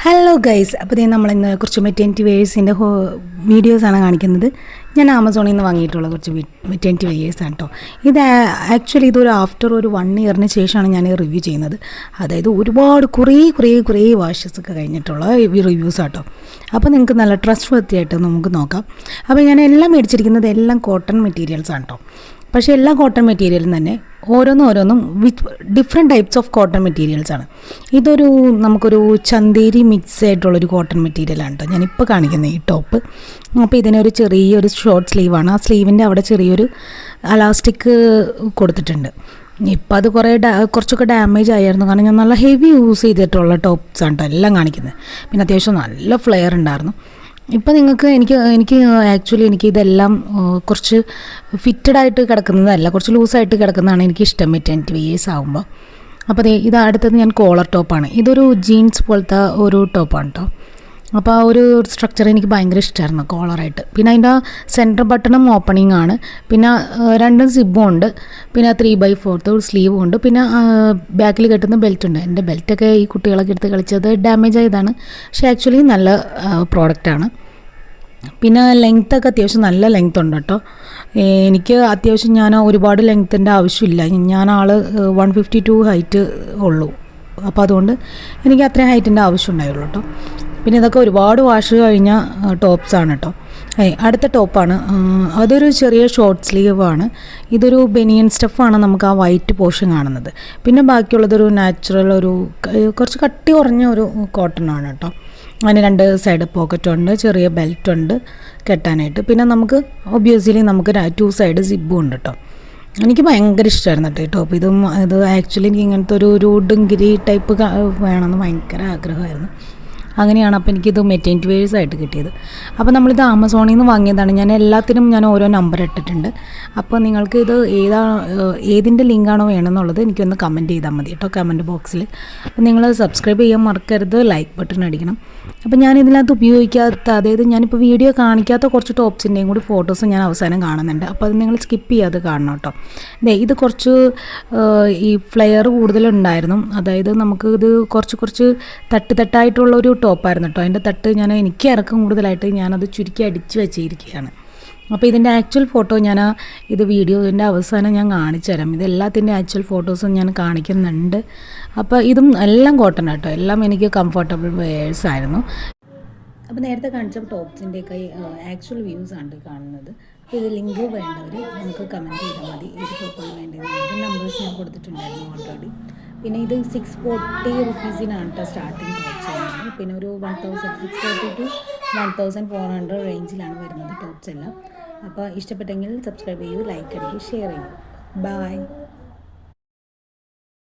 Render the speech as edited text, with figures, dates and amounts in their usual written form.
Hello guys, അപ്പോൾ ഇതേ നമ്മളിന്ന് കുറച്ച് മെറ്റേണിറ്റി വെയേഴ്സിൻ്റെ വീഡിയോസാണ് കാണിക്കുന്നത്. ഞാൻ ആമസോണിൽ നിന്ന് വാങ്ങിയിട്ടുള്ള കുറച്ച് മെറ്റേണിറ്റി വെയേഴ്സാണ് കേട്ടോ. ഇത് ആക്ച്വലി ഇതൊരു ആഫ്റ്റർ ഒരു 1 ഇയറിന് ശേഷമാണ് ഞാൻ റിവ്യൂ ചെയ്യുന്നത്. അതായത് ഒരുപാട് കുറേ വാഷസൊക്കെ കഴിഞ്ഞിട്ടുള്ള റിവ്യൂസാണ് കേട്ടോ. അപ്പോൾ നിങ്ങൾക്ക് നല്ല ട്രസ്റ്റ് വർത്തിയായിട്ട് നമുക്ക് നോക്കാം. അപ്പോൾ ഞാൻ എല്ലാം മേടിച്ചിരിക്കുന്നത് എല്ലാം കോട്ടൺ മെറ്റീരിയൽസാണ് കേട്ടോ. പക്ഷേ എല്ലാ കോട്ടൺ മെറ്റീരിയലും തന്നെ ഓരോന്നും ഡിഫറെൻറ്റ് ടൈപ്സ് ഓഫ് കോട്ടൺ മെറ്റീരിയൽസാണ്. ഇതൊരു നമുക്കൊരു ചന്തേരി മിക്സ് ആയിട്ടുള്ളൊരു കോട്ടൺ മെറ്റീരിയലാണ് കേട്ടോ ഞാനിപ്പോൾ കാണിക്കുന്നത് ഈ ടോപ്പ്. അപ്പോൾ ഇതിനൊരു ചെറിയൊരു ഷോർട്ട് സ്ലീവാണ്. ആ സ്ലീവിൻ്റെ അവിടെ ചെറിയൊരു അലാസ്റ്റിക് കൊടുത്തിട്ടുണ്ട്. ഇപ്പം അത് കുറച്ചൊക്കെ ഡാമേജ് ആയിരുന്നു, കാരണം ഞാൻ നല്ല ഹെവി യൂസ് ചെയ്തിട്ടുള്ള ടോപ്സാണ് കേട്ടോ എല്ലാം കാണിക്കുന്നത്. പിന്നെ അത്യാവശ്യം നല്ല ഫ്ലെയർ ഉണ്ടായിരുന്നു. ഇപ്പം എനിക്ക് ആക്ച്വലി ഇതെല്ലാം കുറച്ച് ഫിറ്റഡായിട്ട് കിടക്കുന്നതല്ല, കുറച്ച് ലൂസായിട്ട് കിടക്കുന്നതാണ് എനിക്കിഷ്ടം മെറ്റേണിറ്റി വെയേഴ്സ് ആകുമ്പോൾ. അപ്പോൾ ഇത് അടുത്തത് ഞാൻ കോളർ ടോപ്പാണ്. ഇതൊരു ജീൻസ് പോലത്തെ ഒരു ടോപ്പാണ് കേട്ടോ. അപ്പോൾ ആ ഒരു സ്ട്രക്ചർ എനിക്ക് ഭയങ്കര ഇഷ്ടമായിരുന്നു കോളറായിട്ട്. പിന്നെ അതിൻ്റെ സെൻറ്റർ ബട്ടണും ഓപ്പണിംഗ് ആണ്. പിന്നെ 2 സിബും ഉണ്ട്. പിന്നെ 3/4 സ്ലീവും ഉണ്ട്. പിന്നെ ബാക്കിൽ കെട്ടുന്ന ബെൽറ്റ് ഉണ്ട്. എൻ്റെ ബെൽറ്റൊക്കെ ഈ കുട്ടികളൊക്കെ എടുത്ത് കളിച്ചത് ഡാമേജ് ആയതാണ്. പക്ഷേ ആക്ച്വലി നല്ല പ്രോഡക്റ്റാണ്. പിന്നെ ലെങ്ത്തൊക്കെ അത്യാവശ്യം നല്ല ലെങ്ത് ഉണ്ട് കേട്ടോ. എനിക്ക് അത്യാവശ്യം ഞാൻ ഒരുപാട് ലെങ്ത്തിൻ്റെ ആവശ്യമില്ല. ഞാൻ 152 ഹൈറ്റ് ഉള്ളൂ. അപ്പോൾ അതുകൊണ്ട് എനിക്ക് അത്രയും ഹൈറ്റിൻ്റെ ആവശ്യം ഉണ്ടായുള്ളൂ കേട്ടോ. പിന്നെ ഇതൊക്കെ ഒരുപാട് വാഷ് കഴിഞ്ഞ ടോപ്സാണ് കേട്ടോ. അടുത്ത ടോപ്പാണ്. അതൊരു ചെറിയ ഷോർട്ട് സ്ലീവാണ്. ഇതൊരു ബനിയൻ സ്റ്റഫാണ് നമുക്ക് ആ വൈറ്റ് പോർഷൻ കാണുന്നത്. പിന്നെ ബാക്കിയുള്ളതൊരു നാച്ചുറൽ കുറച്ച് കട്ടി കുറഞ്ഞ ഒരു കോട്ടൺ ആണ് കേട്ടോ. അതിന് 2 സൈഡ് പോക്കറ്റുണ്ട്, ചെറിയ ബെൽറ്റുണ്ട് കെട്ടാനായിട്ട്. പിന്നെ നമുക്ക് ഒബ്വിയസ്ലി നമുക്ക് 2 സൈഡ് സിബും ഉണ്ട് കേട്ടോ. എനിക്ക് ഭയങ്കര ഇഷ്ടമായിരുന്നു കേട്ടോ ഈ ടോപ്പ്. ഇത് ആക്ച്വലി എനിക്ക് ഇങ്ങനത്തെ ഒരു ഡുങ്കിരി ടൈപ്പ് വേണമെന്ന് ഭയങ്കര ആഗ്രഹമായിരുന്നു. അങ്ങനെയാണ് അപ്പോൾ എനിക്കിത് മെറ്റേണിറ്റി വെയേഴ്സ് ആയിട്ട് കിട്ടിയത്. അപ്പോൾ നമ്മളിത് ആമസോണിൽ നിന്ന് വാങ്ങിയതാണ്. ഞാൻ എല്ലാത്തിനും ഓരോ നമ്പർ ഇട്ടിട്ടുണ്ട്. അപ്പോൾ നിങ്ങൾക്ക് ഇത് ഏതിൻ്റെ ലിങ്കാണോ വേണമെന്നുള്ളത് എനിക്കൊന്ന് കമൻറ്റ് ചെയ്താൽ മതി കേട്ടോ, കമൻറ്റ് ബോക്സിൽ. അപ്പോൾ നിങ്ങൾ സബ്സ്ക്രൈബ് ചെയ്യാൻ മറക്കരുത്, ലൈക്ക് ബട്ടൺ അടിക്കണം. അപ്പോൾ ഞാൻ ഇതിനകത്ത് ഉപയോഗിക്കാത്ത, അതായത് ഞാനിപ്പോൾ വീഡിയോ കാണിക്കാത്ത കുറച്ച് ടോപ്സിൻ്റെയും കൂടി ഫോട്ടോസ് ഞാൻ അവസാനം കാണുന്നുണ്ട്. അപ്പോൾ അത് നിങ്ങൾ സ്കിപ്പ് ചെയ്യാതെ കാണണം കേട്ടോ. ഇത് കുറച്ച് ഈ ഫ്ലെയർ കൂടുതലുണ്ടായിരുന്നു. അതായത് നമുക്ക് ഇത് കുറച്ച് തട്ടായിട്ടുള്ളൊരു ടോപ്പായിരുന്നു കേട്ടോ. അതിൻ്റെ തട്ട് എനിക്ക് ഇറക്കം കൂടുതലായിട്ട് ഞാനത് ചുരുക്കി അടിച്ച് വെച്ചിരിക്കുകയാണ്. അപ്പോൾ ഇതിൻ്റെ ആക്ച്വൽ ഫോട്ടോ ഇത് വീഡിയോൻ്റെ അവസാനം ഞാൻ കാണിച്ചു തരാം. ഇതെല്ലാത്തിൻ്റെ ആക്ച്വൽ ഫോട്ടോസും ഞാൻ കാണിക്കുന്നുണ്ട്. അപ്പോൾ ഇതും എല്ലാം കോട്ടൺ കേട്ടോ. എല്ലാം എനിക്ക് കംഫർട്ടബിൾ വെയേഴ്സ് ആയിരുന്നു. അപ്പോൾ നേരത്തെ കാണിച്ച ടോപ്സിൻ്റെയൊക്കെ ആക്ച്വൽ വ്യൂസ് ആണ് കാണുന്നത്. അപ്പോൾ ഇത് ലിങ്ക് വേണ്ടവർ നമുക്ക് കമൻറ്റ് ചെയ്താൽ മതി. ഇത് ടോപ്പാണ് വേണ്ടത്. ഇതിൻ്റെ നമ്പേഴ്സ് ഞാൻ കൊടുത്തിട്ടുണ്ടായിരുന്നു ഓൾറെഡി. പിന്നെ ഇത് 640 റുപ്പീസിനാണ് കേട്ടോ സ്റ്റാർട്ടിങ് ടോപ്സ് വരുന്നത്. പിന്നെ ഒരു 1640 to 1400 റേഞ്ചിലാണ് വരുന്നത് ടോപ്സ് എല്ലാം. അപ്പോൾ ഇഷ്ടപ്പെട്ടെങ്കിൽ സബ്സ്ക്രൈബ് ചെയ്യൂ, ലൈക്ക് അടിക്കൂ, ഷെയർ ചെയ്യൂ. ബൈ.